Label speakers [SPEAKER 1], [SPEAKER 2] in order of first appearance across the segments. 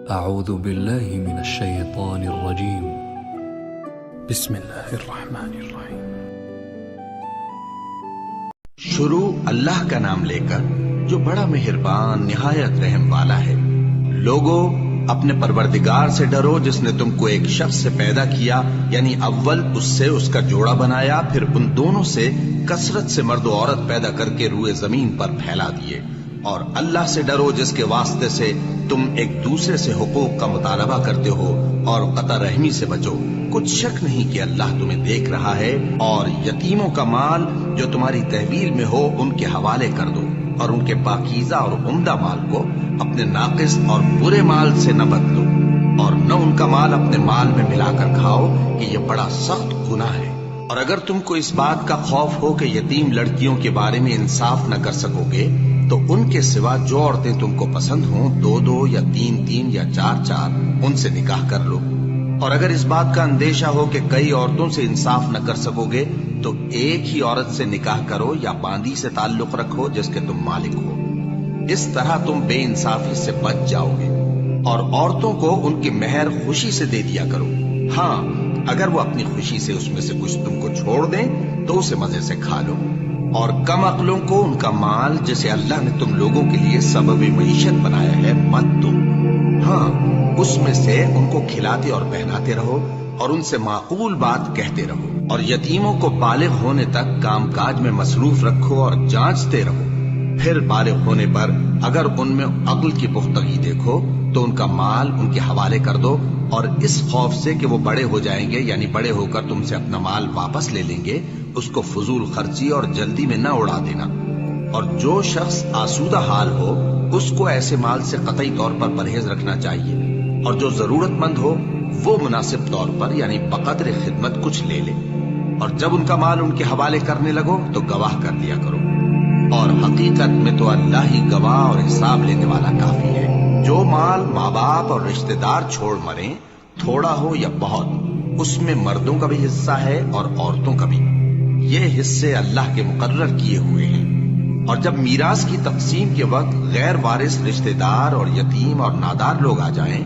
[SPEAKER 1] اعوذ باللہ من الشیطان الرجیم بسم اللہ الرحمن الرحیم۔
[SPEAKER 2] شروع اللہ کا نام لے کر جو بڑا مہربان نہایت رحم والا ہے۔ لوگوں، اپنے پروردگار سے ڈرو جس نے تم کو ایک شخص سے پیدا کیا، یعنی اول اس سے اس کا جوڑا بنایا، پھر ان دونوں سے کثرت سے مرد و عورت پیدا کر کے روئے زمین پر پھیلا دیے۔ اور اللہ سے ڈرو جس کے واسطے سے تم ایک دوسرے سے حقوق کا مطالبہ کرتے ہو، اور قطع رحمی سے بچو۔ کچھ شک نہیں کہ اللہ تمہیں دیکھ رہا ہے۔ اور یتیموں کا مال جو تمہاری تحویل میں ہو ان کے حوالے کر دو، اور ان کے پاکیزہ اور عمدہ مال کو اپنے ناقص اور برے مال سے نہ بدلو، اور نہ ان کا مال اپنے مال میں ملا کر کھاؤ کہ یہ بڑا سخت گناہ ہے۔ اور اگر تم کو اس بات کا خوف ہو کہ یتیم لڑکیوں کے بارے میں انصاف نہ کر سکو گے، تو ان کے سوا جو عورتیں تم کو پسند ہوں، 2 یا 3 یا 4 ان سے نکاح کر لو۔ اور اگر اس بات کا اندیشہ ہو کہ کئی عورتوں سے انصاف نہ کر سکو گے، تو ایک ہی عورت سے نکاح کرو یا باندی سے تعلق رکھو جس کے تم مالک ہو۔ اس طرح تم بے انصافی سے بچ جاؤ گے۔ اور عورتوں کو ان کی مہر خوشی سے دے دیا کرو۔ ہاں، اگر وہ اپنی خوشی سے اس میں سے کچھ تم کو چھوڑ دیں تو اسے مزے سے کھا لو۔ اور کم عقلوں کو ان کا مال جسے اللہ نے تم لوگوں کے لیے سبب معیشت بنایا ہے مت دو۔ ہاں، اس میں سے ان کو کھلاتے اور پہناتے رہو، اور ان سے معقول بات کہتے رہو۔ اور یتیموں کو بالغ ہونے تک کام کاج میں مصروف رکھو اور جانچتے رہو۔ پھر بالغ ہونے پر اگر ان میں عقل کی پختگی دیکھو تو ان کا مال ان کے حوالے کر دو، اور اس خوف سے کہ وہ بڑے ہو جائیں گے، یعنی بڑے ہو کر تم سے اپنا مال واپس لے لیں گے، اس کو فضول خرچی اور جلدی میں نہ اڑا دینا۔ اور جو شخص آسودہ حال ہو اس کو ایسے مال سے قطعی طور پر پرہیز رکھنا چاہیے، اور جو ضرورت مند ہو وہ مناسب طور پر یعنی بقدر خدمت کچھ لے لے۔ اور جب ان کا مال ان کے حوالے کرنے لگو تو گواہ کر دیا کرو، اور حقیقت میں تو اللہ ہی گواہ اور حساب لینے والا کافی ہے۔ جو مال ماں باپ اور رشتہ دار چھوڑ مریں، تھوڑا ہو یا بہت، اس میں مردوں کا بھی حصہ ہے اور عورتوں کا بھی۔ یہ حصے اللہ کے مقرر کیے ہوئے ہیں۔ اور جب میراث کی تقسیم کے وقت غیر وارث رشتہ دار اور یتیم اور نادار لوگ آ جائیں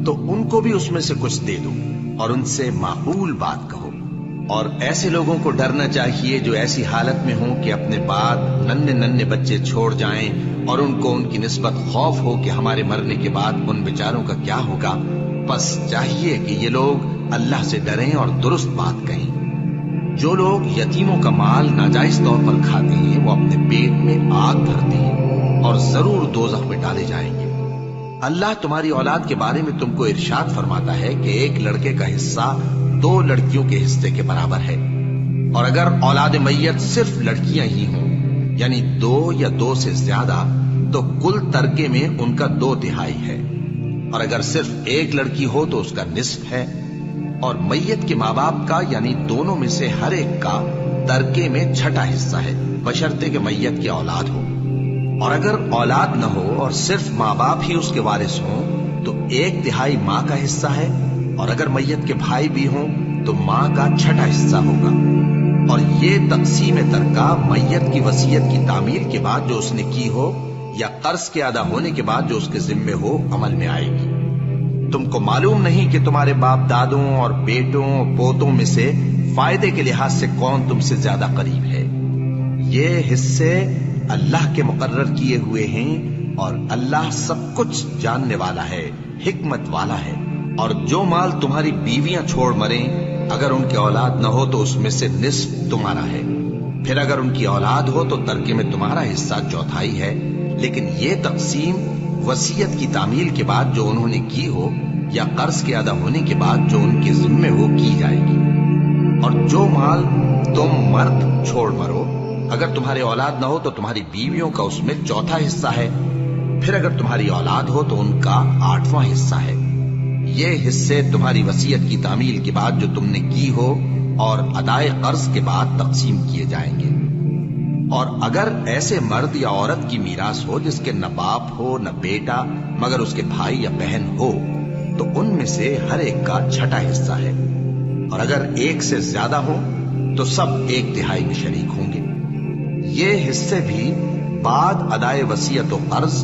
[SPEAKER 2] تو ان کو بھی اس میں سے کچھ دے دو، اور ان سے معقول بات کہو۔ اور ایسے لوگوں کو ڈرنا چاہیے جو ایسی حالت میں ہوں کہ اپنے بعد ننھے بچے چھوڑ جائیں، اور ان کو ان کی نسبت خوف ہو کہ ہمارے مرنے کے بعد ان بیچاروں کا کیا ہوگا۔ بس چاہیے کہ یہ لوگ اللہ سے ڈریں اور درست بات کہیں۔ جو لوگ یتیموں کا مال ناجائز طور پر کھاتے ہیں وہ اپنے پیٹ میں آگ بھرتے ہیں اور ضرور دوزخ میں ڈالے جائیں گے۔ اللہ تمہاری اولاد کے بارے میں تم کو ارشاد فرماتا ہے کہ ایک لڑکے کا حصہ 2 لڑکیوں کے حصے کے برابر ہے۔ اور اگر اولاد میت صرف لڑکیاں ہی ہوں، یعنی 2 یا 2 سے زیادہ، تو کل ترکے میں ان کا 2/3 ہے۔ اور اگر صرف ایک لڑکی ہو تو اس کا نصف ہے۔ اور میت کے ماں باپ کا یعنی دونوں میں سے ہر ایک کا ترکے میں 6واں حصہ ہے، بشرطے کہ میت کی اولاد ہو۔ اور اگر اولاد نہ ہو اور صرف ماں باپ ہی اس کے وارث ہوں تو 1/3 ماں کا حصہ ہے۔ اور اگر میت کے بھائی بھی ہوں تو ماں کا 6واں حصہ ہوگا۔ اور یہ تقسیم ترکہ میت کی وصیت کی تعمیل کے بعد جو اس نے کی ہو یا قرض کے ادا ہونے کے بعد جو اس کے ذمے ہو عمل میں آئے گی۔ تم کو معلوم نہیں کہ تمہارے باپ دادوں اور بیٹوں اور پوتوں میں سے فائدے کے لحاظ سے کون تم سے زیادہ قریب ہے۔ یہ حصے اللہ کے مقرر کیے ہوئے ہیں، اور اللہ سب کچھ جاننے والا ہے، حکمت والا ہے۔ اور جو مال تمہاری بیویاں چھوڑ مریں، اگر ان کی اولاد نہ ہو تو اس میں سے نصف تمہارا ہے۔ پھر اگر ان کی اولاد ہو تو ترکے میں تمہارا حصہ 1/4 ہے۔ لیکن یہ تقسیم وصیت کی تعمیل کے بعد جو انہوں نے کی ہو یا قرض کے ادا ہونے کے بعد جو ان کے ذمے ہو کی جائے گی۔ اور جو مال تم مرد چھوڑ مرو، اگر تمہاری اولاد نہ ہو تو تمہاری بیویوں کا اس میں 1/4 حصہ ہے۔ پھر اگر تمہاری اولاد ہو تو ان کا 8واں حصہ ہے۔ یہ حصے تمہاری وصیت کی تعمیل کے بعد جو تم نے کی ہو اور ادائے قرض کے بعد تقسیم کیے جائیں گے۔ اور اگر ایسے مرد یا عورت کی میراث ہو جس کے نہ باپ ہو نہ بیٹا مگر اس کے بھائی یا بہن ہو، تو ان میں سے ہر ایک کا 6واں حصہ ہے۔ اور اگر ایک سے زیادہ ہو تو سب 1/3 میں شریک ہوں گے۔ یہ حصے بھی بعد ادائے وصیت و قرض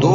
[SPEAKER 2] 2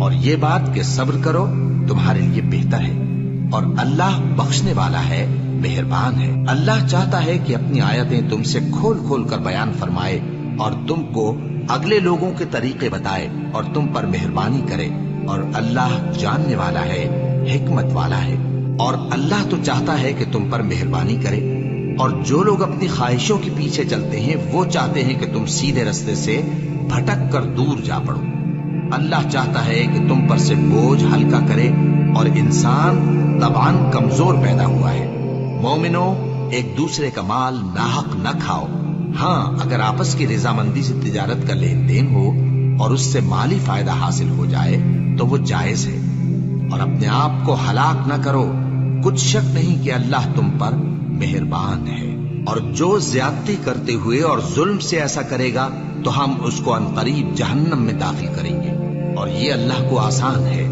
[SPEAKER 2] اور یہ بات کہ صبر کرو تمہارے لیے بہتر ہے، اور اللہ بخشنے والا ہے، مہربان ہے۔ اللہ چاہتا ہے کہ اپنی آیتیں تم سے کھول کھول کر بیان فرمائے اور تم کو اگلے لوگوں کے طریقے بتائے اور تم پر مہربانی کرے، اور اللہ جاننے والا ہے، حکمت والا ہے۔ اور اللہ تو چاہتا ہے کہ تم پر مہربانی کرے، اور جو لوگ اپنی خواہشوں کے پیچھے چلتے ہیں وہ چاہتے ہیں کہ تم سیدھے رستے سے بھٹک کر دور جا پڑو۔ اللہ چاہتا ہے کہ تم پر سے بوجھ ہلکا کرے، اور انسان طبعاً کمزور پیدا ہوا ہے۔ مومنو، ایک دوسرے کا مال ناحق نہ کھاؤ۔ ہاں، اگر آپس کی رضامندی سے تجارت کا لین دین ہو اور اس سے مالی فائدہ حاصل ہو جائے تو وہ جائز ہے، اور اپنے آپ کو ہلاک نہ کرو، کچھ شک نہیں کہ اللہ تم پر مہربان ہے۔ اور جو زیادتی کرتے ہوئے اور ظلم سے ایسا کرے گا تو ہم اس کو عنقریب جہنم میں داخل کریں گے، اور یہ اللہ کو آسان ہے۔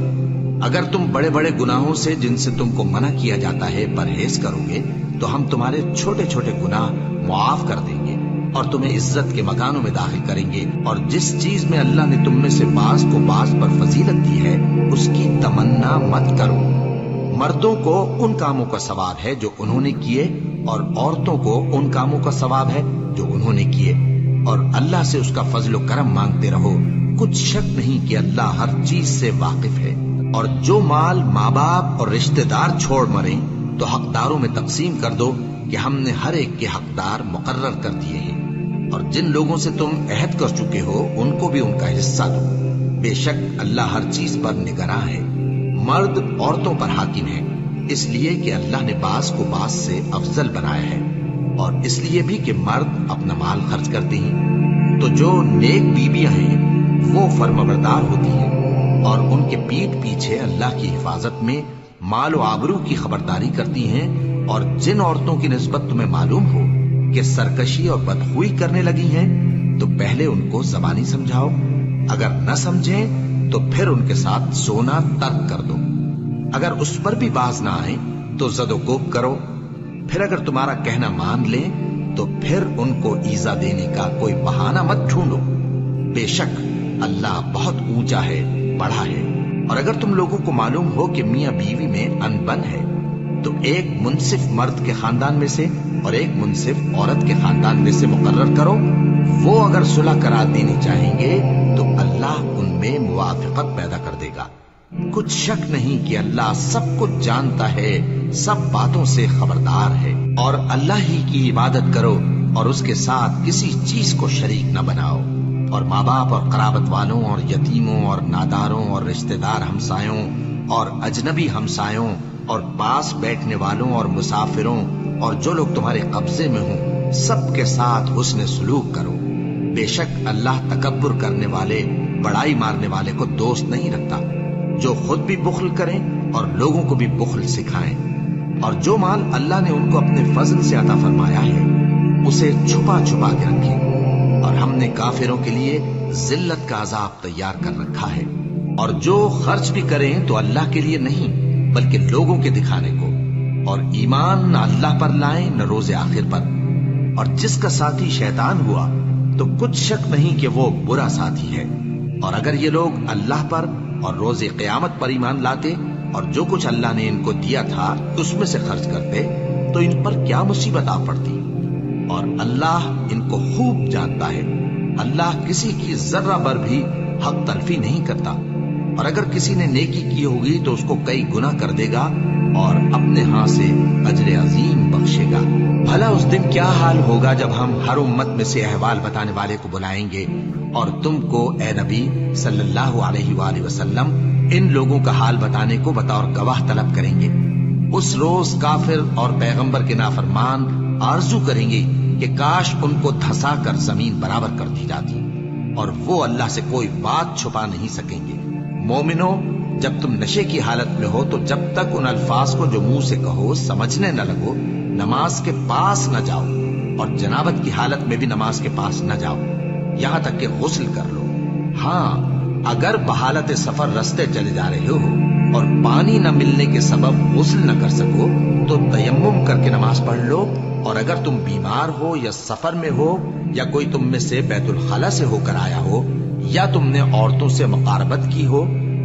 [SPEAKER 2] اگر تم بڑے بڑے گناہوں سے جن سے تم کو منع کیا جاتا ہے پرہیز کرو گے تو ہم تمہارے چھوٹے چھوٹے گناہ معاف کر دیں گے اور تمہیں عزت کے مکانوں میں داخل کریں گے۔ اور جس چیز میں اللہ نے تم میں سے بعض کو بعض پر فضیلت دی ہے اس کی تمنا مت کرو۔ مردوں کو ان کاموں کا ثواب ہے جو انہوں نے کیے، اور عورتوں کو ان کاموں کا ثواب ہے جو انہوں نے کیے، اور اللہ سے اس کا فضل و کرم مانگتے رہو، کچھ شک نہیں کہ اللہ ہر چیز سے واقف ہے۔ اور جو مال ماں باپ اور رشتہ دار چھوڑ مریں تو حقداروں میں تقسیم کر دو کہ ہم نے ہر ایک کے حقدار مقرر کر دیے ہیں، اور جن لوگوں سے تم عہد کر چکے ہو ان کو بھی ان کا حصہ دو، بے شک اللہ ہر چیز پر نگراں ہے۔ مرد عورتوں پر حاکم ہے، اس لیے کہ اللہ نے بعض کو بعض سے افضل بنایا ہے، اور اس لیے بھی کہ مرد اپنا مال خرچ کرتے ہیں۔ تو جو نیک بیویاں ہیں وہ فرمانبردار ہوتی ہیں، اور ان کے پیٹھ پیچھے اللہ کی حفاظت میں مال و آبرو کی خبرداری کرتی ہیں۔ اور جن عورتوں کی نسبت تمہیں معلوم ہو کہ سرکشی اور بدخوئی کرنے لگی ہیں تو پہلے ان کو زبانی سمجھاؤ، اگر نہ سمجھیں تو پھر ان کے ساتھ سونا ترک کر دو۔ اگر اس پر بھی باز نہ آئیں تو زد و کوب کرو، پھر اگر تمہارا کہنا مان لیں تو پھر ان کو ایذا دینے کا کوئی بہانہ مت ڈھونڈو، بے شک اللہ بہت اونچا ہے، بڑا ہے۔ اور اگر تم لوگوں کو معلوم ہو کہ میاں بیوی میں انبن ہے تو ایک منصف مرد کے خاندان میں سے اور ایک منصف عورت کے خاندان میں سے مقرر کرو، وہ اگر صلح کرا دینی چاہیں گے تو اللہ ان میں موافقت پیدا کر دے گا۔ کچھ شک نہیں کہ اللہ سب کچھ جانتا ہے، سب باتوں سے خبردار ہے۔ اور اللہ ہی کی عبادت کرو اور اس کے ساتھ کسی چیز کو شریک نہ بناؤ، اور ماں باپ اور قرابت والوں اور یتیموں اور ناداروں اور رشتہ دار ہمسایوں اور اجنبی ہمسایوں اور پاس بیٹھنے والوں اور مسافروں اور جو لوگ تمہارے قبضے میں ہوں سب کے ساتھ حسن سلوک کرو، بے شک اللہ تکبر کرنے والے، بڑائی مارنے والے کو دوست نہیں رکھتا۔ جو خود بھی بخل کریں اور لوگوں کو بھی بخل سکھائیں، اور جو مال اللہ نے ان کو اپنے فضل سے عطا فرمایا ہے اسے چھپا چھپا کے رکھیں، اور ہم نے کافروں کے لیے ذلت کا عذاب تیار کر رکھا ہے۔ اور جو خرچ بھی کریں تو اللہ کے لیے نہیں بلکہ لوگوں کے دکھانے کو، اور ایمان نہ اللہ پر لائیں نہ روز آخر پر۔ اور جس کا ساتھی شیطان ہوا تو کچھ شک نہیں کہ وہ برا ساتھی ہے۔ اور اگر یہ لوگ اللہ پر اور روز قیامت پر ایمان لاتے اور جو کچھ اللہ نے ان کو دیا تھا اس میں سے خرچ کرتے تو ان پر کیا مصیبت آ پڑتی۔ اور اللہ ان کو خوب جانتا ہے، اللہ کسی کی ذرہ بر بھی حق تلفی نہیں کرتا۔ اور اگر کسی نے نیکی کی ہوگی تو اس کو کئی گنا کر دے گا اور اپنے ہاں سے اجر عظیم بخشے گا۔ بھلا اس دن کیا حال ہوگا جب ہم ہر امت میں سے احوال بتانے والے کو بلائیں گے اور تم کو اے نبی صلی اللہ علیہ وآلہ وسلم ان لوگوں کا حال بتانے کو بطور گواہ طلب کریں گے۔ اس روز کافر اور پیغمبر کے نافرمان آرزو کریں گے کہ کاش ان کو دھسا کر زمین برابر کر دی جاتی، اور وہ اللہ سے کوئی بات چھپا نہیں سکیں گے۔ مومنو، جب تم نشے کی حالت میں ہو تو جب تک ان الفاظ کو جو منہ سے کہو سمجھنے نہ لگو نماز کے پاس نہ جاؤ، اور جنابت کی حالت میں بھی نماز کے پاس نہ جاؤ یہاں تک کہ غسل کر لو۔ ہاں، اگر بحالت سفر رستے چلے جا رہے ہو اور پانی نہ ملنے کے سبب غسل نہ کر سکو تو تیمم کر کے نماز پڑھ لو، اور اگر تم بیمار ہو یا سفر میں ہو یا کوئی تم میں سے بیت الخلا سے ہو کر آیا ہو یا تم نے عورتوں سے مقاربت کی ہو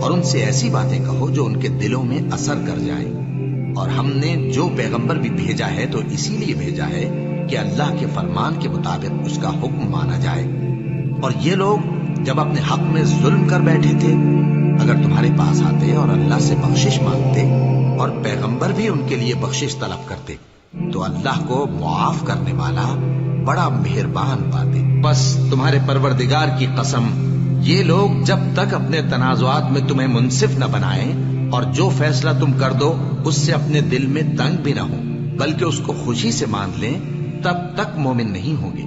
[SPEAKER 2] اور ان سے ایسی باتیں کہو جو ان کے دلوں میں اثر کر جائے۔ اور ہم نے جو پیغمبر بھی بھیجا ہے تو اسی لیے بھیجا ہے کہ اللہ کے فرمان کے مطابق اس کا حکم مانا جائے۔ اور یہ لوگ جب اپنے حق میں ظلم کر بیٹھے تھے، اگر تمہارے پاس آتے اور اللہ سے بخشش مانگتے اور پیغمبر بھی ان کے لیے بخشش طلب کرتے تو اللہ کو معاف کرنے والا بڑا مہربان پاتے۔ بس تمہارے پروردگار کی قسم، یہ لوگ جب تک اپنے تنازعات میں تمہیں منصف نہ بنائیں اور جو فیصلہ تم کر دو اس سے اپنے دل میں تنگ بھی نہ ہو بلکہ اس کو خوشی سے مان لیں، تب تک مومن نہیں ہوں گے۔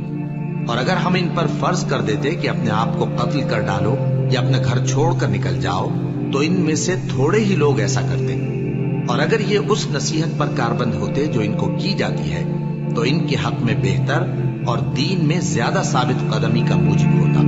[SPEAKER 2] اور اگر ہم ان پر فرض کر دیتے کہ اپنے آپ کو قتل کر ڈالو یا اپنا گھر چھوڑ کر نکل جاؤ تو ان میں سے تھوڑے ہی لوگ ایسا کرتے۔ اور اگر یہ اس نصیحت پر کاربند ہوتے جو ان کو کی جاتی ہے تو ان کے حق میں بہتر اور دین میں زیادہ ثابت قدمی کا موجب ہوتا،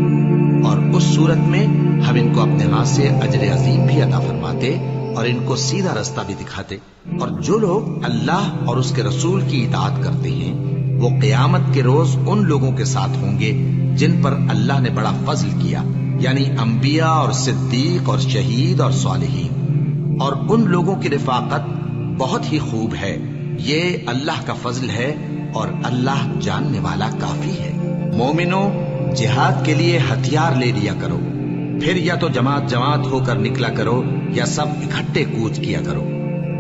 [SPEAKER 2] اور اس صورت میں ہم ان کو اپنے ہاتھ سے اجر عظیم بھی عطا فرماتے اور ان کو سیدھا رستہ بھی دکھاتے۔ اور جو لوگ اللہ اور اس کے رسول کی اطاعت کرتے ہیں وہ قیامت کے روز ان لوگوں کے ساتھ ہوں گے جن پر اللہ نے بڑا فضل کیا، یعنی انبیاء اور صدیق اور شہید اور صالحین، اور ان لوگوں کی رفاقت بہت ہی خوب ہے۔ یہ اللہ کا فضل ہے اور اللہ جاننے والا کافی ہے۔ مومنوں، جہاد کے لیے ہتھیار لے لیا کرو، پھر یا تو جماعت جماعت ہو کر نکلا کرو یا سب اکٹھے کوچ کیا کرو۔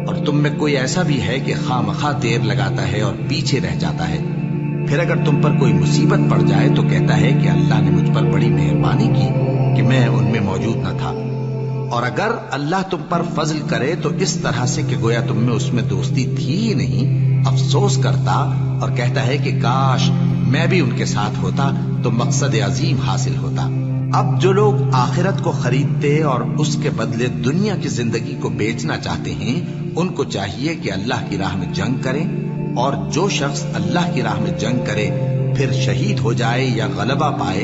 [SPEAKER 2] اور تم میں کوئی ایسا بھی ہے کہ خواہ مخواہ دیر لگاتا ہے اور پیچھے رہ جاتا ہے، پھر اگر تم پر کوئی مصیبت پڑ جائے تو کہتا ہے کہ اللہ نے مجھ پر بڑی مہربانی کی کہ میں ان میں موجود نہ تھا۔ اور اگر اللہ تم پر فضل کرے تو اس طرح سے کہ گویا تم میں اس میں دوستی تھی ہی نہیں، افسوس کرتا اور کہتا ہے کہ کاش میں بھی ان کے ساتھ ہوتا تو مقصد عظیم حاصل ہوتا۔ اب جو لوگ آخرت کو خریدتے اور اس کے بدلے دنیا کی زندگی کو بیچنا چاہتے ہیں ان کو چاہیے کہ اللہ کی راہ میں جنگ کریں، اور جو شخص اللہ کی راہ میں جنگ کرے پھر شہید ہو جائے یا غلبہ پائے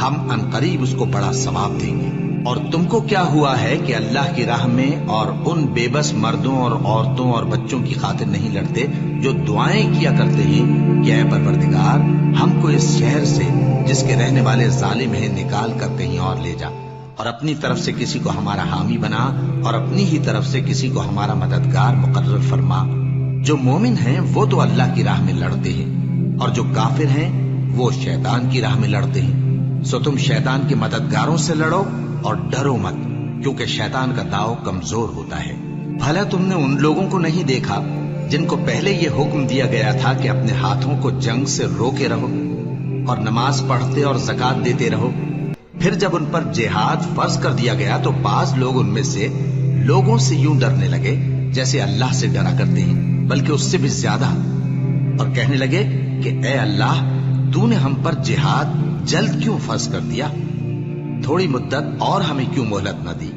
[SPEAKER 2] ہم عنقریب اس کو بڑا ثواب دیں گے۔ اور تم کو کیا ہوا ہے کہ اللہ کی راہ میں اور ان بے بس مردوں اور عورتوں اور بچوں کی خاطر نہیں لڑتے جو دعائیں کیا کرتے ہیں کہ اے پروردگار ہم کو اس شہر سے جس کے رہنے والے ظالم ہیں نکال کر کہیں اور لے جا، اور اپنی طرف سے کسی کو ہمارا حامی بنا اور اپنی ہی طرف سے کسی کو ہمارا مددگار مقرر فرما۔ جو مومن ہیں وہ تو اللہ کی راہ میں لڑتے ہیں اور جو کافر ہیں وہ شیطان کی راہ میں لڑتے ہیں، سو تم شیطان کے مددگاروں سے لڑو اور ڈرو مت، کیونکہ شیطان کا داؤ کمزور ہوتا ہے۔ بھلا تم نے ان لوگوں کو نہیں دیکھا جن کو پہلے یہ حکم دیا گیا تھا کہ اپنے ہاتھوں کو جنگ سے روکے رہو اور نماز پڑھتے اور زکات دیتے رہو، پھر جب ان پر جہاد فرض کر دیا گیا تو بعض لوگ ان میں سے لوگوں سے یوں ڈرنے لگے جیسے اللہ سے ڈرا کرتے ہیں، بلکہ اس سے بھی زیادہ، اور کہنے لگے کہ اے اللہ تو نے ہم پر جہاد جلد کیوں فرض کر دیا، تھوڑی مدت اور ہمیں کیوں مہلت نہ دی۔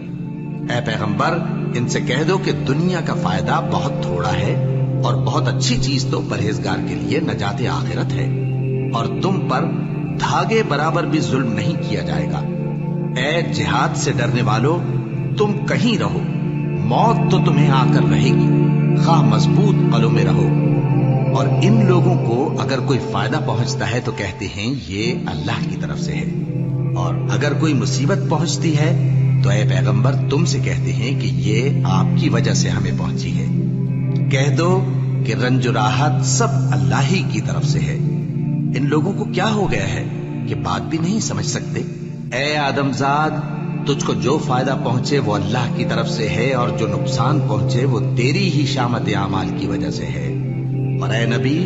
[SPEAKER 2] اے پیغمبر ان سے کہہ دو کہ دنیا کا فائدہ بہت تھوڑا ہے اور بہت اچھی چیز تو پرہیزگار کے لیے نجات آخرت ہے، اور تم پر دھاگے برابر بھی ظلم نہیں کیا جائے گا۔ اے جہاد سے ڈرنے والو، تم کہیں رہو، موت تو تمہیں آ کر رہے گی، خواہ مضبوط قلعوں میں رہو۔ اور ان لوگوں کو اگر کوئی فائدہ پہنچتا ہے تو کہتے ہیں یہ اللہ کی طرف سے ہے، اور اگر کوئی مصیبت پہنچتی ہے تو اے پیغمبر تم سے کہتے ہیں کہ یہ آپ کی وجہ سے ہمیں پہنچی ہے۔ کہہ دو کہ رنج و راحت سب اللہ ہی کی طرف سے ہے۔ ان لوگوں کو کیا ہو گیا ہے کہ بات بھی نہیں سمجھ سکتے؟ اے آدم زاد، تجھ کو جو فائدہ پہنچے وہ اللہ کی طرف سے ہے، اور جو نقصان پہنچے وہ تیری ہی شامت اعمال کی وجہ سے ہے۔ اور اے نبی،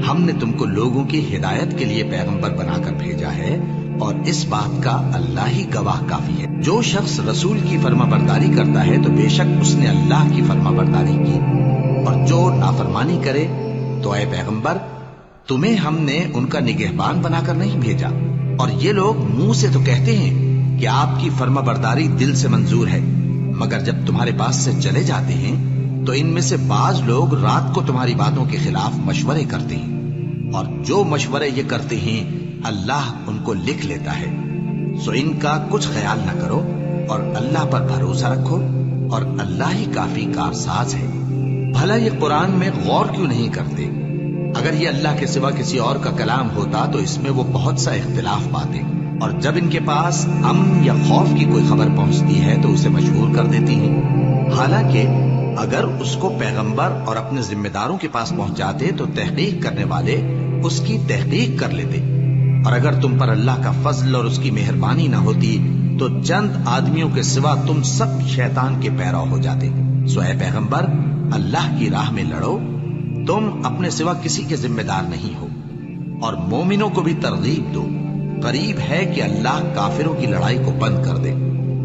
[SPEAKER 2] ہم نے تم کو لوگوں کی ہدایت کے لیے پیغمبر بنا کر بھیجا ہے، اور اس بات کا اللہ ہی گواہ کافی ہے۔ جو شخص رسول کی فرما برداری کرتا ہے تو بے شک اس نے اللہ کی فرما برداری کی، اور جو نافرمانی کرے تو اے پیغمبر تمہیں ہم نے ان کا نگہبان بنا کر نہیں بھیجا۔ اور یہ لوگ منہ سے تو کہتے ہیں کہ آپ کی فرما برداری دل سے منظور ہے، مگر جب تمہارے پاس سے چلے جاتے ہیں تو ان میں سے بعض لوگ رات کو تمہاری باتوں کے خلاف مشورے کرتے ہیں، اور جو مشورے یہ کرتے ہیں اللہ ان کو لکھ لیتا ہے۔ سو ان کا کچھ خیال نہ کرو اور اللہ پر بھروسہ رکھو، اور اللہ ہی کافی کارساز ہے۔ بھلا یہ قرآن میں غور کیوں نہیں کرتے؟ اگر یہ اللہ کے سوا کسی اور کا کلام ہوتا تو اس میں وہ بہت سا اختلاف پاتے، اور جب ان کے پاس امن یا خوف کی کوئی خبر پہنچتی ہے تو اسے مشہور کر دیتی ہیں، حالانکہ اگر اس کو پیغمبر اور اپنے ذمہ داروں کے پاس پہنچاتے تو تحقیق کرنے والے اس کی تحقیق کر لیتے، اور اگر تم پر اللہ کا فضل اور اس کی مہربانی نہ ہوتی تو چند آدمیوں کے سوا تم سب شیطان کے پیرو ہو جاتے۔ سو اے پیغمبر، اللہ کی راہ میں لڑو، تم اپنے سوا کسی کے ذمہ دار نہیں ہو، اور مومنوں کو بھی ترغیب دو، قریب ہے کہ اللہ کافروں کی لڑائی کو بند کر دے،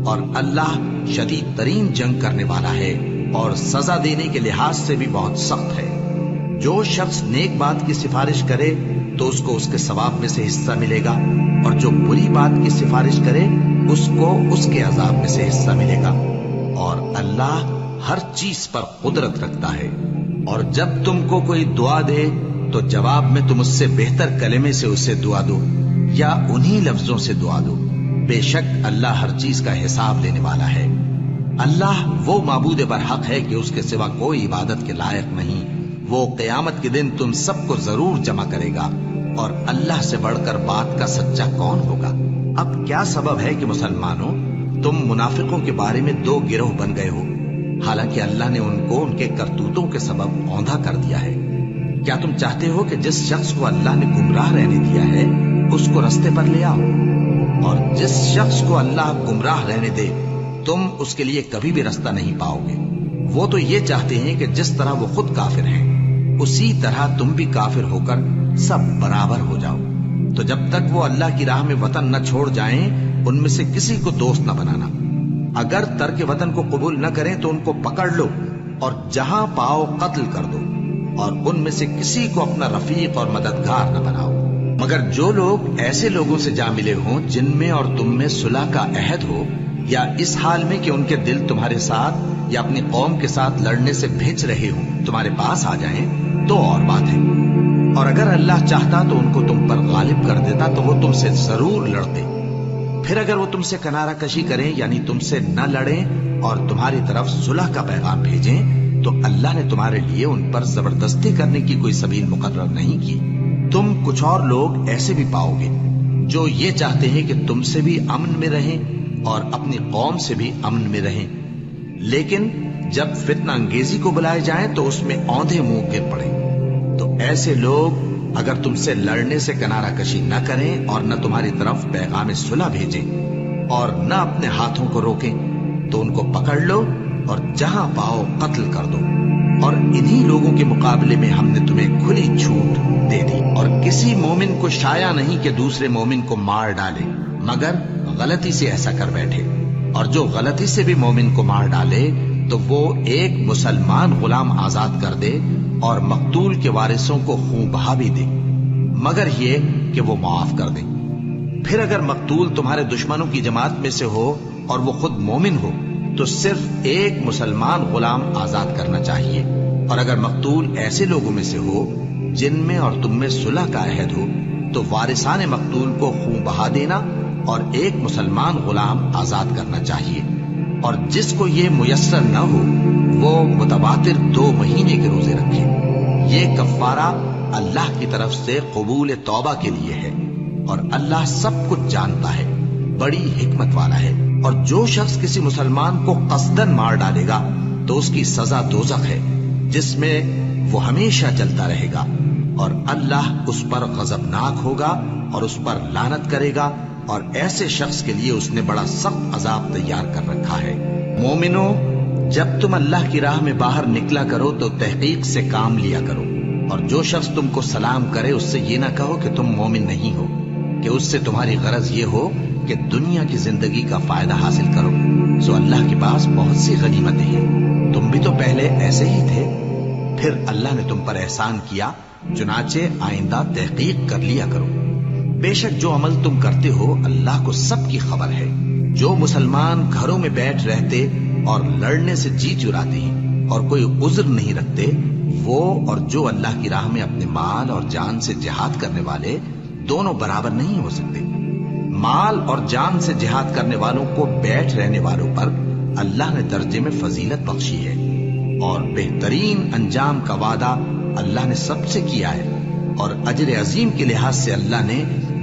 [SPEAKER 2] اور اللہ شدید ترین جنگ کرنے والا ہے اور سزا دینے کے لحاظ سے بھی بہت سخت ہے۔ جو شخص نیک بات کی سفارش کرے تو اس کو اس کے ثواب میں سے حصہ ملے گا، اور جو بری بات کی سفارش کرے اس کو اس کے عذاب میں سے حصہ ملے گا، اور اللہ ہر چیز پر قدرت رکھتا ہے۔ اور جب تم کو کوئی دعا دے تو جواب میں تم اس سے بہتر کلمے سے اسے دعا دو یا انہی لفظوں سے دعا دو، بے شک اللہ ہر چیز کا حساب لینے والا ہے۔ اللہ وہ معبود برحق ہے کہ اس کے سوا کوئی عبادت کے لائق نہیں۔ وہ قیامت کے دن تم سب کو ضرور جمع کرے گا، اور اللہ سے بڑھ کر بات کا سچا کون ہوگا؟ اب کیا سبب ہے کہ مسلمانوں تم منافقوں کے بارے میں دو گروہ بن گئے ہو، حالانکہ اللہ نے ان کو ان کے کرتوتوں کے سبب اوندھا کر دیا ہے؟ کیا تم چاہتے ہو کہ جس شخص کو اللہ نے گمراہ رہنے دیا ہے اس کو رستے پر لے آؤ، اور جس شخص کو اللہ گمراہ رہنے دے تم اس کے لیے کبھی بھی رستہ نہیں پاؤ گے؟ وہ تو یہ چاہتے ہیں کہ جس طرح وہ خود کافر ہیں اسی طرح تم بھی کافر ہو کر سب برابر ہو جاؤ۔ تو جب تک وہ اللہ کی راہ میں وطن نہ چھوڑ جائیں ان میں سے کسی کو دوست نہ بنانا۔ اگر ترک وطن کو قبول نہ کریں تو ان کو پکڑ لو اور جہاں پاؤ قتل کر دو، اور ان میں سے کسی کو اپنا رفیق اور مددگار نہ بناؤ، مگر جو لوگ ایسے لوگوں سے جا ملے ہوں جن میں اور تم میں صلح کا عہد ہو، یا اس حال میں کہ ان کے دل تمہارے ساتھ یا اپنی قوم کے ساتھ لڑنے سے بھج رہے ہوں تمہارے پاس آ جائیں تو اور بات ہے، اور اگر اللہ چاہتا تو ان کو تم پر غالب کر دیتا تو وہ تم سے ضرور لڑتے۔ پھر اگر وہ تم سے کنارہ کشی کریں یعنی تم سے نہ لڑیں اور تمہاری طرف صلح کا پیغام بھیجیں تو اللہ نے تمہارے لیے ان پر زبردستی کرنے کی کوئی سبیل مقرر نہیں کی۔ تم کچھ اور لوگ ایسے بھی پاؤ گے جو یہ چاہتے ہیں کہ تم سے بھی امن میں رہیں اور اپنی قوم سے بھی امن میں رہیں، لیکن جب فتنہ انگیزی کو بلائے جائیں تو اس میں اوندھے منہ گر پڑیں۔ تو ایسے لوگ اگر تم سے لڑنے سے کنارہ کشی نہ کریں اور نہ تمہاری طرف پیغام صلح بھیجیں اور نہ اپنے ہاتھوں کو روکیں تو ان کو پکڑ لو اور جہاں پاؤ قتل کر دو، اور انہی لوگوں کے مقابلے میں ہم نے تمہیں کھلی چھوٹ دے دی، اور کسی مومن کو شایع نہیں کہ دوسرے مومن کو مار ڈالے مگر غلطی سے ایسا کر بیٹھے، اور جو غلطی سے بھی مومن کو مار ڈالے تو وہ ایک مسلمان غلام آزاد کر دے اور مقتول کے وارثوں کو خون بہا بھی دے، مگر یہ کہ وہ معاف کر دیں۔ پھر اگر مقتول تمہارے دشمنوں کی جماعت میں سے ہو اور وہ خود مومن ہو تو صرف ایک مسلمان غلام آزاد کرنا چاہیے، اور اگر مقتول ایسے لوگوں میں سے ہو جن میں اور تم میں صلح کا عہد ہو تو وارثان مقتول کو خون بہا دینا اور ایک مسلمان غلام آزاد کرنا چاہیے، اور جس کو یہ میسر نہ ہو وہ متواتر 2 مہینے کے روزے رکھے۔ یہ کفارہ اللہ کی طرف سے قبول توبہ کے لیے ہے، اور اللہ سب کچھ جانتا ہے، بڑی حکمت والا ہے۔ اور جو شخص کسی مسلمان کو قصدن مار ڈالے گا تو اس کی سزا دوزخ ہے جس میں وہ ہمیشہ جلتا رہے گا، اور اللہ اس پر غضبناک ہوگا اور اس پر لعنت کرے گا، اور ایسے شخص کے لیے اس نے بڑا سخت عذاب تیار کر رکھا ہے۔ مومنو، جب تم اللہ کی راہ میں باہر نکلا کرو تو تحقیق سے کام لیا کرو، اور جو شخص تم کو سلام کرے اس سے یہ نہ کہو کہ تم مومن نہیں ہو، کہ اس سے تمہاری غرض یہ ہو کہ دنیا کی زندگی کا فائدہ حاصل کرو۔ سو اللہ کے پاس بہت سی غنیمتیں ہیں، تم بھی تو پہلے ایسے ہی تھے، پھر اللہ نے تم پر احسان کیا، چنانچہ آئندہ تحقیق کر لیا کرو۔ بے شک جو عمل تم کرتے ہو اللہ کو سب کی خبر ہے۔ جو مسلمان گھروں میں بیٹھ رہتے اور لڑنے سے جی چراتے ہیں اور کوئی عذر نہیں رکھتے، وہ اور جو اللہ کی راہ میں اپنے مال اور جان سے جہاد کرنے والے دونوں برابر نہیں ہو سکتے۔ مال اور جان سے جہاد کرنے والوں کو بیٹھ رہنے والوں پر اللہ نے درجے میں فضیلت بخشی ہے، اور بہترین انجام کا وعدہ اللہ نے سب سے کیا ہے، اور اجر عظیم کے لحاظ سے اللہ نے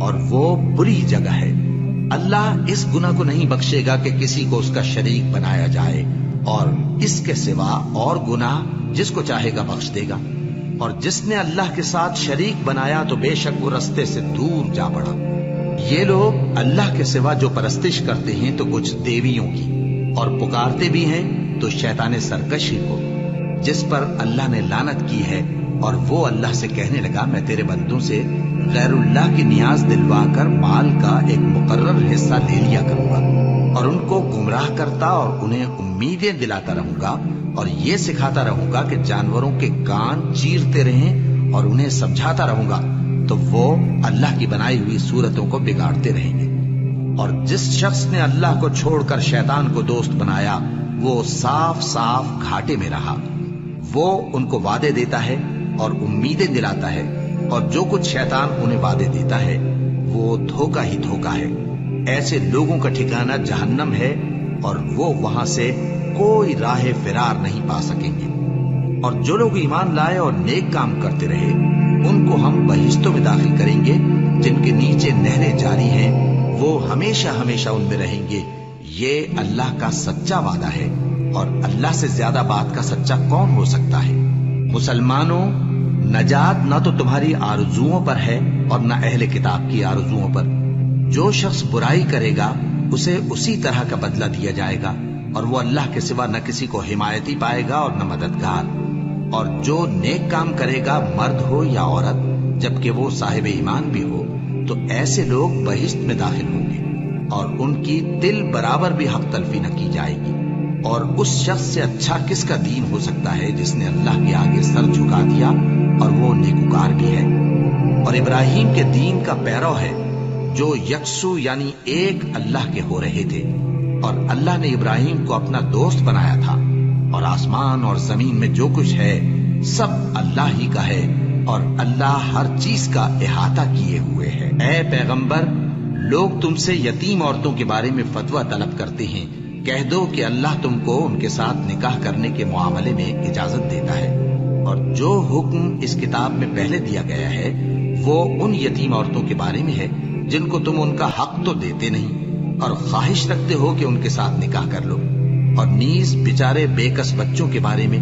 [SPEAKER 2] اور وہ بری جگہ ہے۔ اللہ اس گناہ کو نہیں بخشے گا کہ کسی کو اس کا شریک بنایا جائے، اور اس کے سوا اور گناہ جس کو چاہے گا بخش دے گا، اور جس نے اللہ کے ساتھ شریک بنایا تو بے شک وہ رستے سے دور جا پڑا۔ یہ لوگ اللہ کے سوا جو پرستش کرتے ہیں تو کچھ دیویوں کی، اور پکارتے بھی ہیں تو شیطان سرکشی کو، جس پر اللہ نے لعنت کی ہے، اور وہ اللہ سے کہنے لگا میں تیرے بندوں سے غیر اللہ کی نیاز دلوا کر مال کا ایک مقرر حصہ لے لیا کروں گا، اور ان کو گمراہ کرتا اور انہیں امیدیں دلاتا رہوں گا، اور یہ سکھاتا رہوں گا کہ جانوروں کے کان چیرتے رہیں، اور انہیں سمجھاتا رہوں گا، تو وہ اللہ کی بنائی ہوئی صورتوں کو بگاڑتے رہیں گے۔ اور جس شخص نے اللہ کو چھوڑ کر شیطان کو دوست بنایا وہ صاف صاف گھاٹے میں رہا۔ وہ ان کو وعدے دیتا ہے اور امیدیں دلاتا ہے، اور جو کچھ شیطان انہیں وعدے دیتا ہے وہ دھوکہ ہی دھوکہ ہے۔ ایسے لوگوں کا ٹھکانہ جہنم ہے، اور وہ وہاں سے کوئی راہ فرار نہیں پا سکیں گے۔ اور جو لوگ ایمان لائے اور نیک کام کرتے رہے ان کو ہم بہشتوں میں داخل کریں گے جن کے نیچے نہریں جاری ہیں، وہ ہمیشہ ہمیشہ ان میں رہیں گے۔ یہ اللہ کا سچا وعدہ ہے، اور اللہ سے زیادہ بات کا سچا کون ہو سکتا ہے؟ مسلمانوں، نجات نہ تو تمہاری آرزوؤں پر ہے اور نہ اہل کتاب کی آرزوؤں پر۔ جو شخص برائی کرے گا اسے اسی طرح کا بدلہ دیا جائے گا، اور وہ اللہ کے سوا نہ کسی کو حمایتی پائے گا اور نہ مددگار۔ اور جو نیک کام کرے گا، مرد ہو یا عورت، جبکہ وہ صاحب ایمان بھی ہو، تو ایسے لوگ بہشت میں داخل ہوں گے، اور ان کی تل برابر بھی حق تلفی نہ کی جائے گی۔ اور اس شخص سے اچھا کس کا دین ہو سکتا ہے جس نے اللہ کے آگے سر جھکا دیا اور وہ نیکوکار بھی ہے، اور ابراہیم کے دین کا پیرو ہے، جو یکسو یعنی ایک اللہ کے ہو رہے تھے۔ اور اللہ نے ابراہیم کو اپنا دوست بنایا تھا، اور آسمان اور زمین میں جو کچھ ہے سب اللہ ہی کا ہے، اور اللہ ہر چیز کا احاطہ کیے ہوئے ہے۔ اے پیغمبر، لوگ تم سے یتیم عورتوں کے بارے میں فتویٰ طلب کرتے ہیں، کہہ دو کہ اللہ تم کو ان کے ساتھ نکاح کرنے کے معاملے میں اجازت دیتا ہے، اور جو حکم اس کتاب میں پہلے دیا گیا ہے وہ ان یتیم عورتوں کے بارے میں ہے جن کو تم ان کا حق تو دیتے نہیں، اور خواہش رکھتے ہو کہ ان کے ساتھ نکاح کر لو، اور نیز بیچارے بے کس بچوں کے بارے میں۔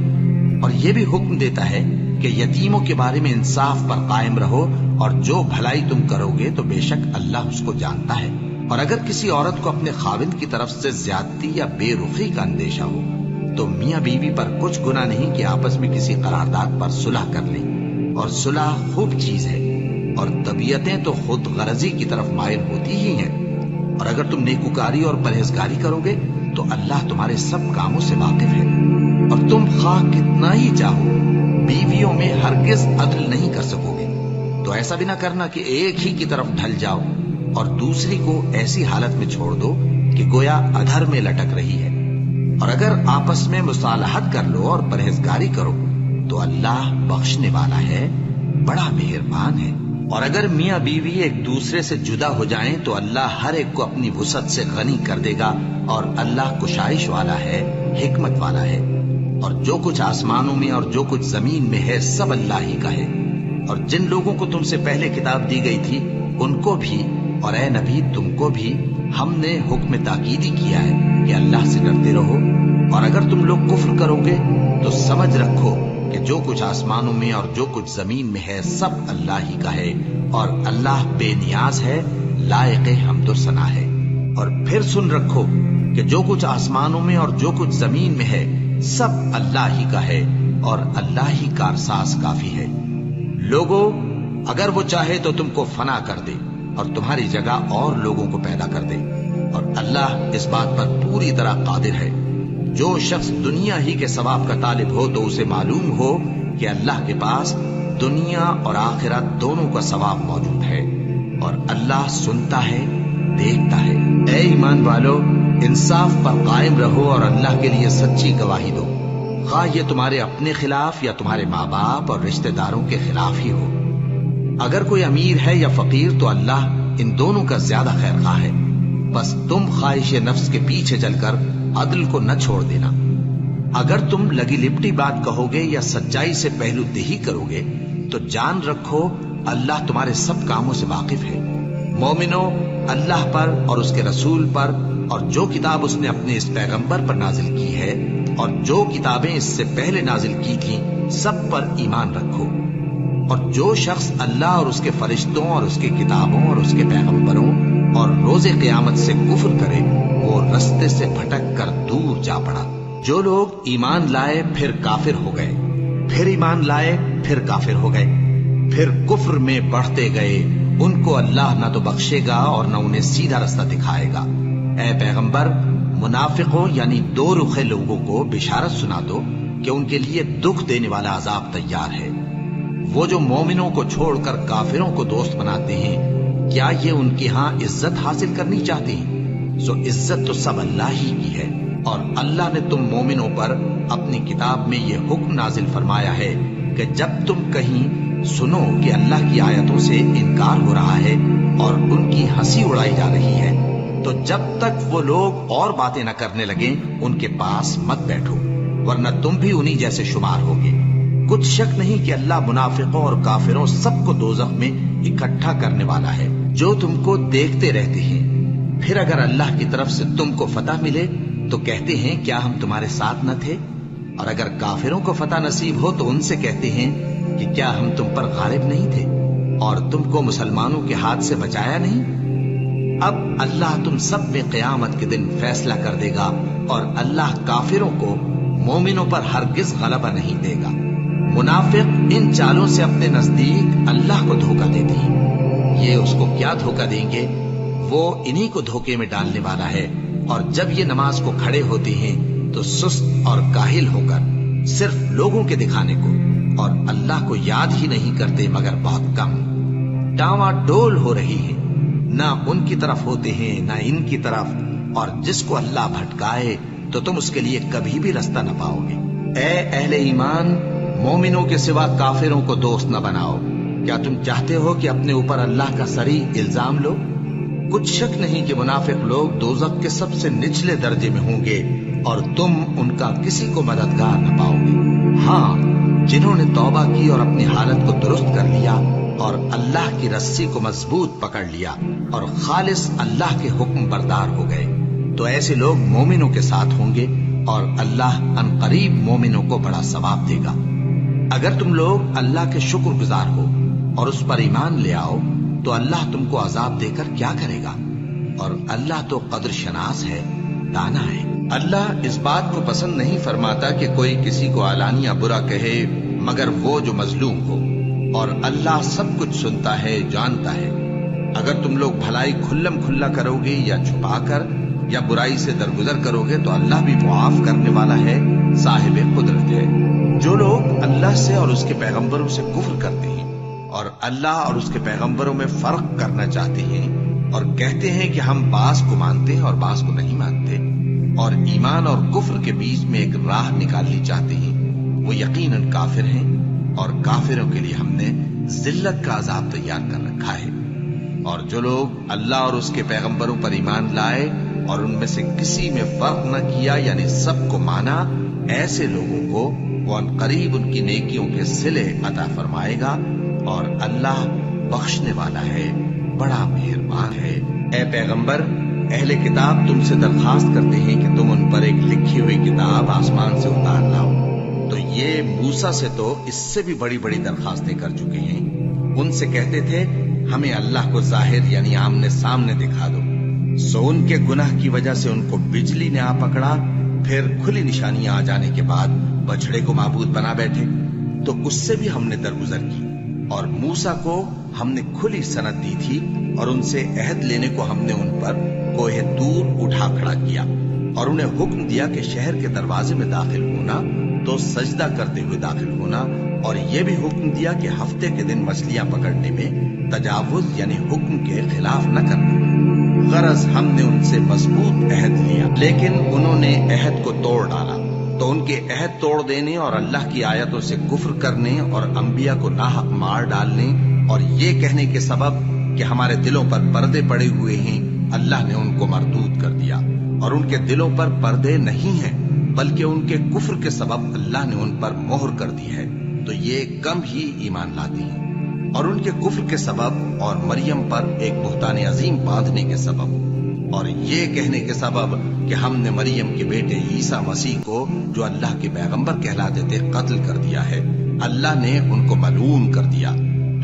[SPEAKER 2] اور یہ بھی حکم دیتا ہے کہ یتیموں کے بارے میں انصاف پر قائم رہو، اور جو بھلائی تم کرو گے تو بے شک اللہ اس کو جانتا ہے۔ اور اگر کسی عورت کو اپنے خاوند کی طرف سے زیادتی یا بے رخی کا اندیشہ ہو تو میاں بیوی پر کچھ گناہ نہیں کہ آپس میں کسی قرارداد پر صلح کر لیں، اور صلح خوب چیز ہے، اور طبیعتیں تو خود غرضی کی طرف مائل ہوتی ہی ہیں۔ اور اگر تم نیکوکاری اور پرہیزگاری کرو گے تو اللہ تمہارے سب کاموں سے واقف ہے۔ اور تم خواہ کتنا ہی چاہو بیویوں میں ہرگز عدل نہیں کر سکو گے، تو ایسا بھی نہ کرنا کہ ایک ہی کی طرف ڈھل جاؤ اور دوسری کو ایسی حالت میں چھوڑ دو کہ گویا ادھر میں لٹک رہی ہے۔ اور اگر آپس میں مصالحت کر لو اور پرہیزگاری کرو تو اللہ بخشنے والا ہے، بڑا مہربان ہے۔ اور اگر میاں بیوی ایک دوسرے سے جدا ہو جائیں تو اللہ ہر ایک کو اپنی وسعت سے غنی کر دے گا، اور اللہ کشائش والا ہے، حکمت والا ہے۔ اور جو کچھ آسمانوں میں اور جو کچھ زمین میں ہے سب اللہ ہی کا ہے۔ اور جن لوگوں کو تم سے پہلے کتاب دی گئی تھی ان کو بھی، اور اے نبی تم کو بھی، ہم نے حکم تاکیدی کیا ہے کہ اللہ سے ڈرتے رہو۔ اور اگر تم لوگ کفر کرو گے تو سمجھ رکھو کہ جو کچھ آسمانوں میں اور جو کچھ زمین میں ہے سب اللہ ہی کا ہے، اور اللہ بے نیاز ہے، لائق حمد و ثنا ہے۔ اور پھر سن رکھو کہ جو کچھ آسمانوں میں اور جو کچھ زمین میں ہے سب اللہ ہی کا ہے، اور اللہ ہی کارساز کافی ہے۔ لوگو، اگر وہ چاہے تو تم کو فنا کر دے اور تمہاری جگہ اور لوگوں کو پیدا کر دے، اور اللہ اس بات پر پوری طرح قادر ہے۔ جو شخص دنیا ہی کے ثواب کا طالب ہو تو اسے معلوم ہو کہ اللہ کے پاس دنیا اور آخرت دونوں کا ثواب موجود ہے، اور اللہ سنتا ہے، دیکھتا ہے۔ اے ایمان والو، انصاف پر قائم رہو اور اللہ کے لیے سچی گواہی دو، خواہ یہ تمہارے اپنے خلاف یا تمہارے ماں باپ اور رشتہ داروں کے خلاف ہی ہو۔ اگر کوئی امیر ہے یا فقیر تو اللہ ان دونوں کا زیادہ خیر خواہ ہے، بس تم خواہش نفس کے پیچھے چل کر عدل کو نہ چھوڑ دینا۔ اگر تم لگی لپٹی بات کہو گے یا سچائی سے پہلو دہی کرو گے تو جان رکھو اللہ تمہارے سب کاموں سے واقف ہے۔ مومنو، اللہ پر اور اس کے رسول پر اور جو کتاب اس نے اپنے اس پیغمبر پر نازل کی ہے اور جو کتابیں اس سے پہلے نازل کی تھیں سب پر ایمان رکھو، اور جو شخص اللہ اور اس کے فرشتوں اور اس کے کتابوں اور اس کے پیغمبروں اور روز قیامت سے کفر کرے وہ رستے سے بھٹک کر دور جا پڑا۔ جو لوگ ایمان لائے پھر کافر ہو گئے، پھر ایمان لائے پھر کافر ہو گئے، پھر کفر میں بڑھتے گئے، ان کو اللہ نہ تو بخشے گا اور نہ انہیں سیدھا رستہ دکھائے گا۔ اے پیغمبر، منافقوں یعنی دو رخے لوگوں کو بشارت سنا دو کہ ان کے لیے دکھ دینے والا عذاب تیار ہے۔ وہ جو مومنوں کو چھوڑ کر کافروں کو دوست بناتے ہیں، کیا یہ ان کے ہاں عزت حاصل کرنی چاہتے ہیں؟ سو عزت تو سب اللہ ہی کی ہے، اور اللہ نے تم مومنوں پر اپنی کتاب میں یہ حکم نازل فرمایا ہے کہ جب تم کہیں سنو کہ اللہ کی آیتوں سے انکار ہو رہا ہے اور ان کی ہنسی اڑائی جا رہی ہے، تو جب تک وہ لوگ اور باتیں نہ کرنے لگیں ان کے پاس مت بیٹھو، ورنہ تم بھی انہی جیسے شمار ہوگے۔ کچھ شک نہیں کہ اللہ منافقوں اور کافروں سب کو دوزخ میں اکٹھا کرنے والا ہے جو تم کو دیکھتے رہتے ہیں۔ پھر اگر اللہ کی طرف سے تم کو فتح ملے تو کہتے ہیں کیا ہم تمہارے ساتھ نہ تھے، اور اگر کافروں کو فتح نصیب ہو تو ان سے کہتے ہیں کہ کیا ہم تم پر غالب نہیں تھے اور تم کو مسلمانوں کے ہاتھ سے بچایا نہیں۔ اب اللہ تم سب میں قیامت کے دن فیصلہ کر دے گا، اور اللہ کافروں کو مومنوں پر ہرگز غلبہ نہیں دے گا۔ منافق ان چالوں سے اپنے نزدیک اللہ کو دھوکہ دیتے ہیں، یہ اس کو کیا دھوکہ دیں گے؟ وہ انہی کو دھوکے میں ڈالنے والا ہے، اور جب یہ نماز کو کھڑے ہوتے ہیں تو سست اور کاہل ہو کر صرف لوگوں کے دکھانے کو اور اللہ کو یاد ہی نہیں کرتے مگر بہت کم۔ ڈاواں ڈول ہو رہی ہیں، نہ ان کی طرف ہوتے ہیں نہ ان کی طرف، اور جس کو اللہ بھٹکائے تو تم اس کے لیے کبھی بھی رستہ نہ پاؤ گے۔ اے اہل ایمان، مومنوں کے سوا کافروں کو دوست نہ بناؤ۔ کیا تم چاہتے ہو کہ اپنے اوپر اللہ کا صریح الزام لو؟ کچھ شک نہیں کہ منافق لوگ دوزخ کے سب سے نچلے درجے میں ہوں گے، اور تم ان کا کسی کو مددگار نہ پاؤ گے۔ ہاں، جنہوں نے توبہ کی اور اپنی حالت کو درست کر لیا اور اللہ کی رسی کو مضبوط پکڑ لیا اور خالص اللہ کے حکم بردار ہو گئے، تو ایسے لوگ مومنوں کے ساتھ ہوں گے، اور اللہ عنقریب مومنوں کو بڑا ثواب دے گا۔ اگر تم لوگ اللہ کے شکر گزار ہو اور اس پر ایمان لے آؤ تو اللہ تم کو عذاب دے کر کیا کرے گا، اور اللہ تو قدر شناس ہے، دانا ہے۔ اللہ اس بات کو پسند نہیں فرماتا کہ کوئی کسی کو علانیہ برا کہے مگر وہ جو مظلوم ہو، اور اللہ سب کچھ سنتا ہے، جانتا ہے۔ اگر تم لوگ بھلائی کھلم کھلا کرو گے یا چھپا کر یا برائی سے درگزر کرو گے تو اللہ بھی معاف کرنے والا ہے، صاحب قدرت ہے۔ جو لوگ اللہ سے اور اس کے پیغمبروں سے کفر کرتے ہیں اور اللہ اور اس کے پیغمبروں میں فرق کرنا چاہتے ہیں اور کہتے ہیں کہ ہم بعض کو مانتے ہیں اور بعض کو نہیں مانتے، اور ایمان اور کفر کے بیچ میں ایک راہ نکالنی چاہتے ہیں، وہ یقیناً کافر ہیں، اور کافروں کے لیے ہم نے ذلت کا عذاب تیار کر رکھا ہے۔ اور جو لوگ اللہ اور اس کے پیغمبروں پر ایمان لائے اور ان میں سے کسی میں فرق نہ کیا یعنی سب کو مانا، ایسے لوگوں کو وہ عنقریب ان کی نیکیوں کے صلے عطا فرمائے گا، اور اللہ بخشنے والا ہے، بڑا مہربان ہے۔ اے پیغمبر، اہل کتاب تم سے درخواست کرتے ہیں کہ تم ان پر ایک لکھی ہوئی کتاب آسمان سے اتار لاؤ، تو یہ موسیٰ سے تو اس سے بھی بڑی بڑی درخواستیں کر چکے ہیں۔ ان سے کہتے تھے ہمیں اللہ کو ظاہر یعنی آمنے سامنے دکھا دو، سو ان کے گناہ کی وجہ سے ان کو بجلی نے آ پکڑا، پھر کھلی نشانیاں آ جانے کے بعد بچڑے کو معبود بنا بیٹھے، تو اس سے بھی ہم نے درگزر کی، اور موسیٰ کو ہم نے کھلی سند دی تھی، اور ان سے عہد لینے کو ہم نے ان پر کوہ طور اٹھا کھڑا کیا، اور انہیں حکم دیا کہ شہر کے دروازے میں داخل ہونا تو سجدہ کرتے ہوئے داخل ہونا، اور یہ بھی حکم دیا کہ ہفتے کے دن مچھلیاں پکڑنے میں تجاوز یعنی حکم کے خلاف نہ کرنا۔ غرض ہم نے ان سے مضبوط عہد لیا، لیکن انہوں نے عہد کو توڑ ڈالا، تو ان کے عہد توڑ دینے اور اللہ کی آیتوں سے کفر کرنے اور انبیاء کو ناحق مار ڈالنے اور یہ کہنے کے سبب کہ ہمارے دلوں پر پردے پڑے ہوئے ہیں، اللہ نے ان کو مردود کر دیا، اور ان کے دلوں پر پردے نہیں ہیں بلکہ ان کے کفر کے سبب اللہ نے ان پر مہر کر دی ہے، تو یہ کم ہی ایمان لاتے ہیں۔ اور ان کے کفر کے سبب اور مریم پر ایک بہتان عظیم باندھنے کے سبب اور یہ کہنے کے سبب کہ ہم نے مریم کے بیٹے عیسیٰ مسیح کو جو اللہ کے پیغمبر کہلاتے تھے قتل کر دیا ہے، اللہ نے ان کو ملعون کر دیا،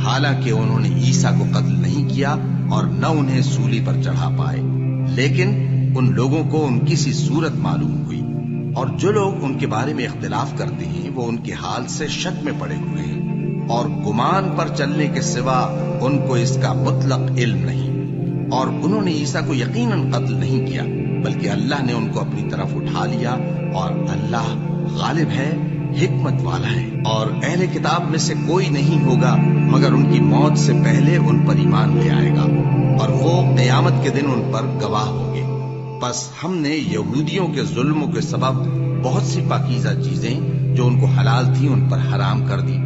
[SPEAKER 2] حالانکہ انہوں نے عیسیٰ کو قتل نہیں کیا اور نہ انہیں سولی پر چڑھا پائے، لیکن ان لوگوں کو ان کی سی صورت معلوم ہوئی، اور جو لوگ ان کے بارے میں اختلاف کرتے ہیں وہ ان کے حال سے شک میں پڑے ہوئے ہیں، اور گمان پر چلنے کے سوا ان کو اس کا مطلق علم نہیں، اور انہوں نے عیسیٰ کو یقیناً قتل نہیں کیا بلکہ اللہ نے ان کو اپنی طرف اٹھا لیا، اور اللہ غالب ہے، حکمت والا ہے، اور اہل کتاب میں سے کوئی نہیں ہوگا مگر ان کی موت سے پہلے ان پر ایمان لے آئے گا، اور وہ قیامت کے دن ان پر گواہ ہوں گے۔ بس ہم نے یہودیوں کے ظلموں کے سبب بہت سی پاکیزہ چیزیں جو ان کو حلال تھیں ان پر حرام کر دی،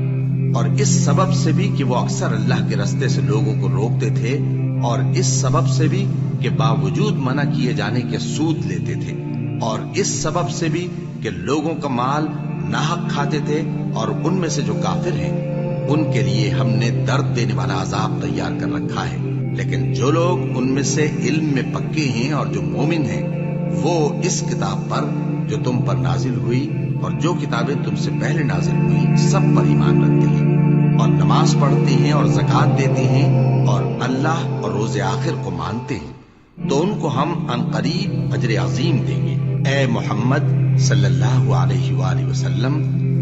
[SPEAKER 2] اور اس سبب سے بھی کہ وہ اکثر اللہ کے رستے سے لوگوں کو روکتے تھے، اور اس سبب سے بھی کہ باوجود منع کیے جانے کے سود لیتے تھے، اور اس سبب سے بھی کہ لوگوں کا مال ناحق کھاتے تھے، اور ان میں سے جو کافر ہیں ان کے لیے ہم نے درد دینے والا عذاب تیار کر رکھا ہے۔ لیکن جو لوگ ان میں سے علم میں پکے ہیں اور جو مومن ہیں وہ اس کتاب پر جو تم پر نازل ہوئی اور جو کتابیں تم سے پہلے نازل ہوئی سب پر ایمان رکھتے ہیں، اور نماز پڑھتے ہیں اور زکوٰۃ دیتے ہیں اور اللہ اور روز آخر کو مانتے ہیں، تو ان کو ہم عنقریب اجر عظیم دیں گے۔ اے محمد صلی اللہ علیہ وآلہ وسلم،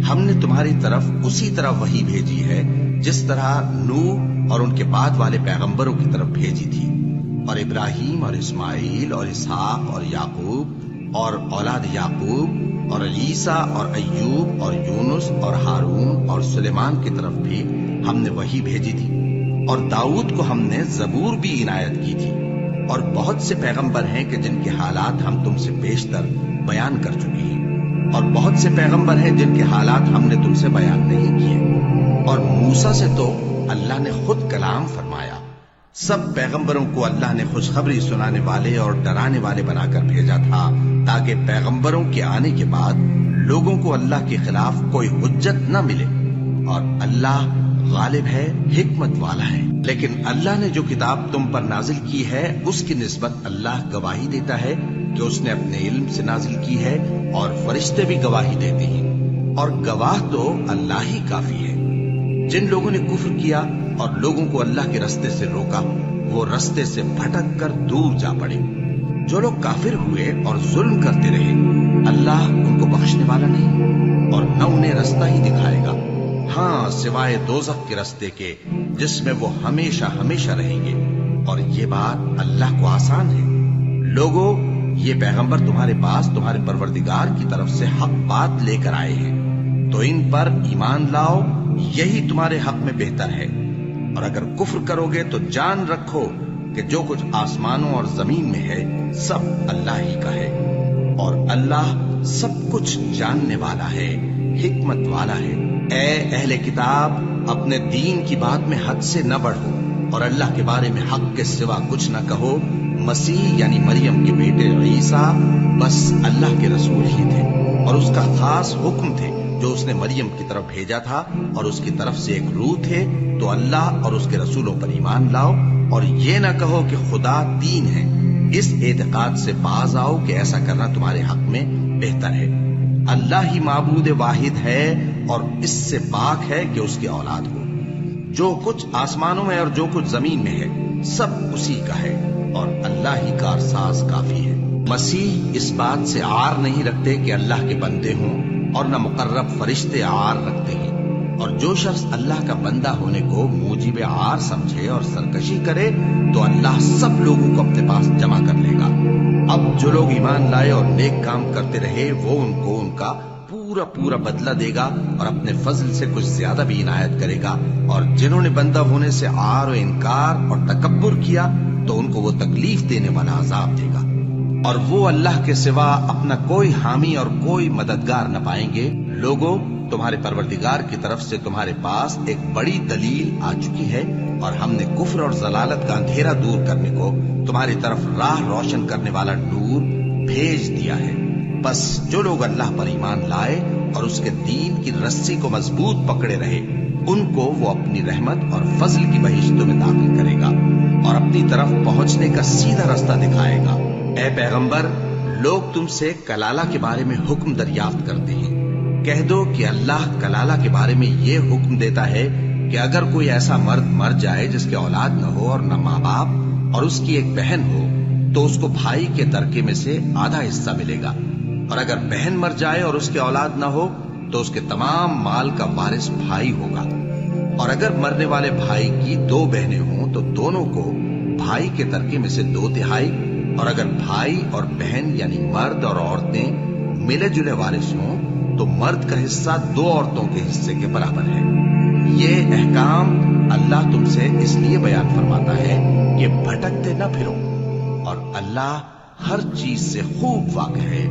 [SPEAKER 2] ہم نے تمہاری طرف اسی طرح وحی بھیجی ہے جس طرح نوح اور ان کے بعد والے پیغمبروں کی طرف بھیجی تھی، اور ابراہیم اور اسماعیل اور اسحاق اور یعقوب اور اولاد یعقوب اور عیسیٰ اور ایوب اور یونس اور ہارون اور سلیمان کی طرف بھی ہم نے وحی بھیجی تھی، اور داؤد کو ہم نے زبور بھی عنایت کی تھی، اور بہت سے پیغمبر ہیں کہ جن کے حالات ہم تم سے بیشتر بیان کر چکے ہیں، اور بہت سے پیغمبر ہیں جن کے حالات ہم نے تم سے بیان نہیں کیے، اور موسیٰ سے تو اللہ نے خود کلام فرمایا۔ سب پیغمبروں کو اللہ نے خوشخبری سنانے والے اور ڈرانے والے بنا کر بھیجا تھا تاکہ پیغمبروں کے آنے کے بعد لوگوں کو اللہ کے خلاف کوئی حجت نہ ملے، اور اللہ غالب ہے، حکمت والا ہے۔ لیکن اللہ نے جو کتاب تم پر نازل کی ہے اس کی نسبت اللہ گواہی دیتا ہے کہ اس نے اپنے علم سے نازل کی ہے، اور فرشتے بھی گواہی دیتے ہیں، اور گواہ تو اللہ ہی کافی ہے۔ جن لوگوں نے کفر کیا اور لوگوں کو اللہ کے رستے سے روکا وہ رستے سے بھٹک کر دور جا پڑے۔ جو لوگ کافر ہوئے اور ظلم کرتے رہے اللہ ان کو بخشنے والا نہیں اور نہ انہیں رستہ ہی دکھائے گا، ہاں سوائے دوزخ کے رستے کے جس میں وہ ہمیشہ ہمیشہ رہیں گے، اور یہ بات اللہ کو آسان ہے۔ لوگوں، یہ پیغمبر تمہارے پاس تمہارے پروردگار کی طرف سے حق بات لے کر آئے ہیں، تو ان پر ایمان لاؤ، یہی تمہارے حق میں بہتر ہے، اور اگر کفر کرو گے تو جان رکھو کہ جو کچھ آسمانوں اور زمین میں ہے سب اللہ ہی کا ہے، اور اللہ سب کچھ جاننے والا ہے، حکمت والا ہے۔ اے اہل کتاب، اپنے دین کی بات میں حد سے نہ بڑھو، اور اللہ کے بارے میں حق کے سوا کچھ نہ کہو۔ مسیح یعنی مریم کے بیٹے عیسیٰ بس اللہ کے رسول ہی تھے، اور اس کا خاص حکم تھے جو اس نے مریم کی طرف بھیجا تھا، اور اس کی طرف سے ایک روح تھے، تو اللہ اور اس کے رسولوں پر ایمان لاؤ، اور یہ نہ کہو کہ خدا تین ہے، اس اعتقاد سے باز آؤ کہ ایسا کرنا تمہارے حق میں بہتر ہے۔ اللہ ہی معبود واحد ہے اور اس سے پاک ہے کہ اس کی اولاد ہو۔ جو کچھ آسمانوں میں اور جو کچھ زمین میں ہے سب اسی کا ہے، اور اللہ ہی کارساز کافی ہے۔ مسیح اس بات سے عار نہیں رکھتے کہ اللہ کے بندے ہوں، اور نہ مقرب فرشتے عار رکھتے ہیں، اور جو شخص اللہ کا بندہ ہونے کو موجب عار سمجھے اور سرکشی کرے تو اللہ سب لوگوں کو اپنے پاس جمع کر لے گا۔ اب جو لوگ ایمان لائے اور نیک کام کرتے رہے وہ ان کو ان کا پورا بدلہ دے گا، اور اپنے فضل سے کچھ زیادہ بھی عنایت کرے گا، اور جنہوں نے بندہ ہونے سے عار و انکار اور تکبر کیا تو ان کو وہ تکلیف دینے والا عذاب دے گا، اور وہ اللہ کے سوا اپنا کوئی حامی اور کوئی مددگار نہ پائیں گے۔ لوگوں، تمہارے پروردگار کی طرف سے تمہارے پاس ایک بڑی دلیل آ چکی ہے، اور ہم نے کفر اور ضلالت کا اندھیرا دور کرنے کو تمہاری طرف راہ روشن کرنے والا نور بھیج دیا ہے۔ بس جو لوگ اللہ پر ایمان لائے اور اس کے دین کی رسی کو مضبوط پکڑے رہے ان کو وہ اپنی رحمت اور فضل کی بہشتوں میں داخل کرے گا اور اپنی طرف پہنچنے کا سیدھا راستہ دکھائے گا۔ اے پیغمبر، لوگ تم سے کلالہ کے بارے میں حکم دریافت کرتے ہیں، کہہ دو کہ اللہ کلالہ کے بارے میں یہ حکم دیتا ہے کہ اگر کوئی ایسا مرد مر جائے جس کے اولاد نہ ہو اور نہ ماں باپ اور اس کی ایک بہن ہو تو اس کو بھائی کے ترکے میں سے آدھا حصہ ملے گا، اور اگر بہن مر جائے اور اس کے اولاد نہ ہو تو اس کے تمام مال کا وارث بھائی ہوگا، اور اگر مرنے والے بھائی کی 2 بہنیں ہوں تو دونوں کو بھائی کے ترکے میں سے 2/3، اور اگر بھائی اور بہن یعنی مرد اور عورتیں ملے جلے وارث ہوں تو مرد کا حصہ 2 عورتوں کے حصے کے برابر ہے۔ یہ احکام اللہ تم سے اس لیے بیان فرماتا ہے کہ بھٹکتے نہ پھرو، اور اللہ ہر چیز سے خوب واقف ہے۔